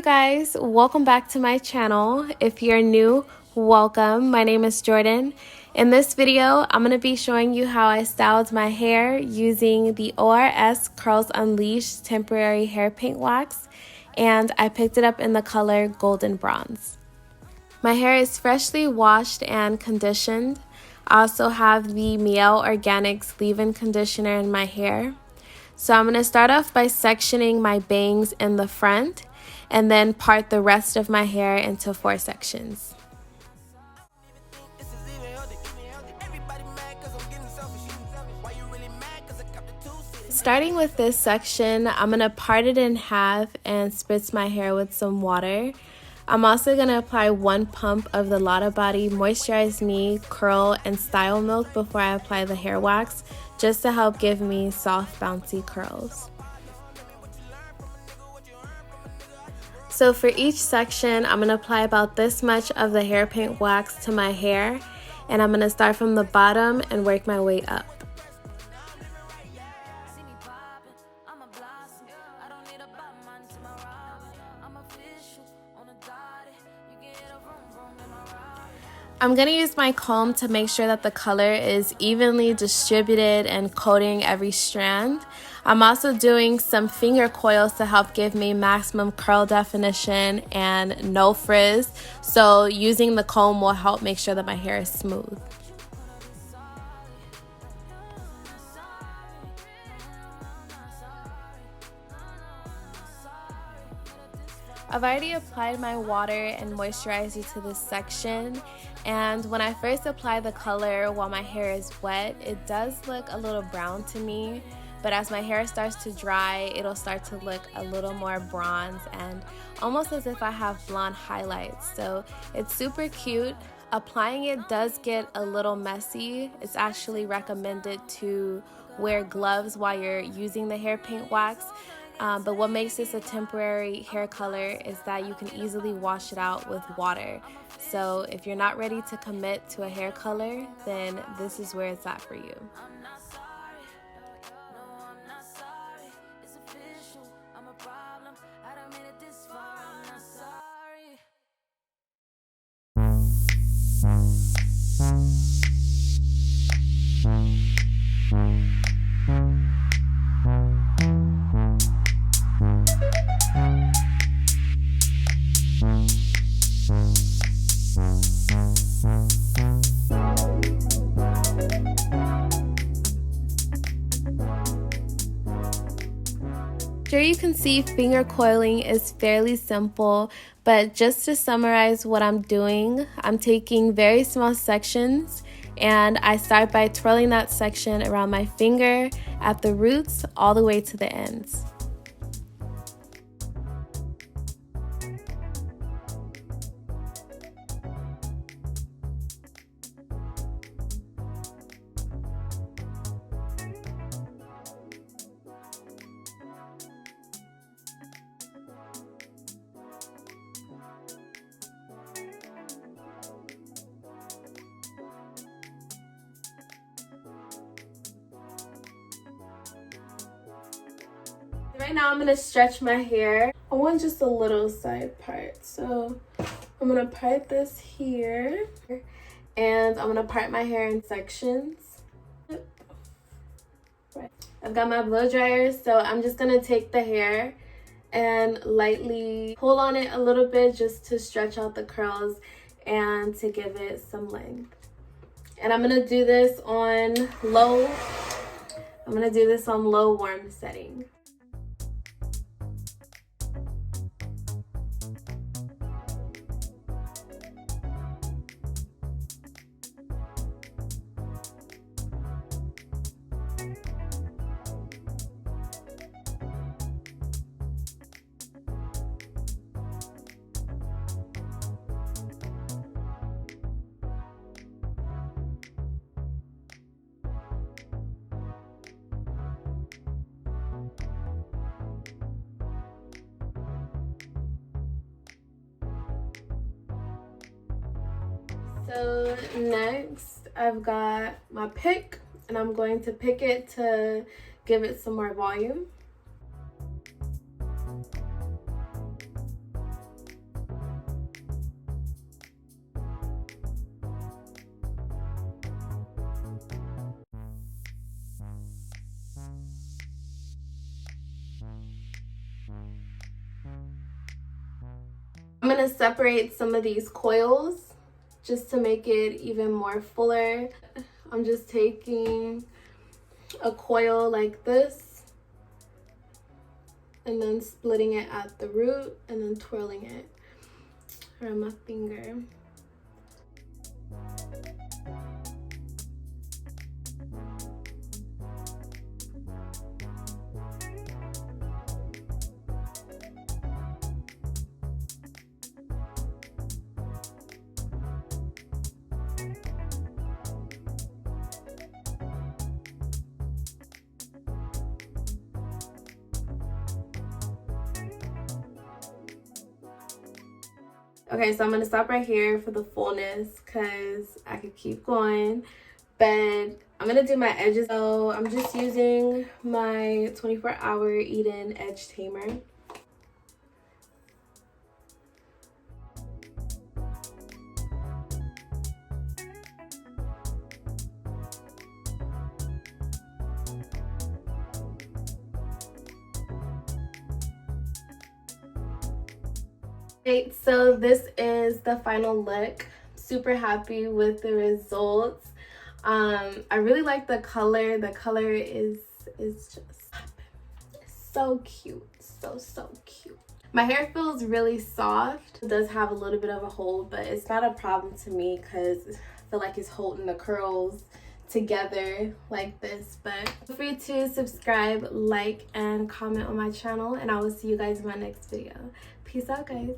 guys, welcome back to my channel. If you're new, welcome. My name is Jordan. In this video, I'm going to be showing you how I styled my hair using the ORS Curls Unleashed temporary hair paint wax, and I picked it up in the color Golden Bronze. My hair is freshly washed and conditioned. I also have the Mielle Organics leave-in conditioner in my hair. So I'm going to start off by sectioning my bangs in the front and then part the rest of my hair into 4 sections. Starting with this section, I'm going to part it in half and spritz my hair with some water. I'm also going to apply 1 pump of the Lotta Body Moisturize Me Curl and Style Milk before I apply the hair wax, just to help give me soft, bouncy curls. So for each section, I'm going to apply about this much of the hair paint wax to my hair, and I'm going to start from the bottom and work my way up. I'm going to use my comb to make sure that the color is evenly distributed and coating every strand. I'm also doing some finger coils to help give me maximum curl definition and no frizz. So using the comb will help make sure that my hair is smooth. I've already applied my water and moisturizer to this section, and when I first apply the color while my hair is wet, it does look a little brown to me, but as my hair starts to dry, it'll start to look a little more bronze and almost as if I have blonde highlights. So it's super cute. Applying it does get a little messy. It's actually recommended to wear gloves while you're using the hair paint wax. But what makes this a temporary hair color is that you can easily wash it out with water. So if you're not ready to commit to a hair color, then this is where it's at for you. Here you can see finger coiling is fairly simple, but just to summarize what I'm doing, I'm taking very small sections and I start by twirling that section around my finger at the roots all the way to the ends. Right now I'm going to stretch my hair. I want just a little side part. So I'm going to part this here. And I'm going to part my hair in sections. I've got my blow dryer. So I'm just going to take the hair and lightly pull on it a little bit just to stretch out the curls and to give it some length. And I'm going to do this on low. I'm going to do this on low warm setting. So next I've got my pick, and I'm going to pick it to give it some more volume. gonna separate some of these coils just to make it even more fuller. I'm just taking a coil like this and then splitting it at the root and then twirling it around my finger. Okay, so I'm gonna stop right here for the fullness because I could keep going, but I'm gonna do my edges. So I'm just using my 24-hour Edin edge tamer. Right, so this is the final look. Super happy with the results. I really like the color. The color is just so cute. So cute. My hair feels really soft. It does have a little bit of a hold, but it's not a problem to me because I feel like it's holding the curls together like this. But feel free to subscribe, like, and comment on my channel, and I will see you guys in my next video. Peace out, guys.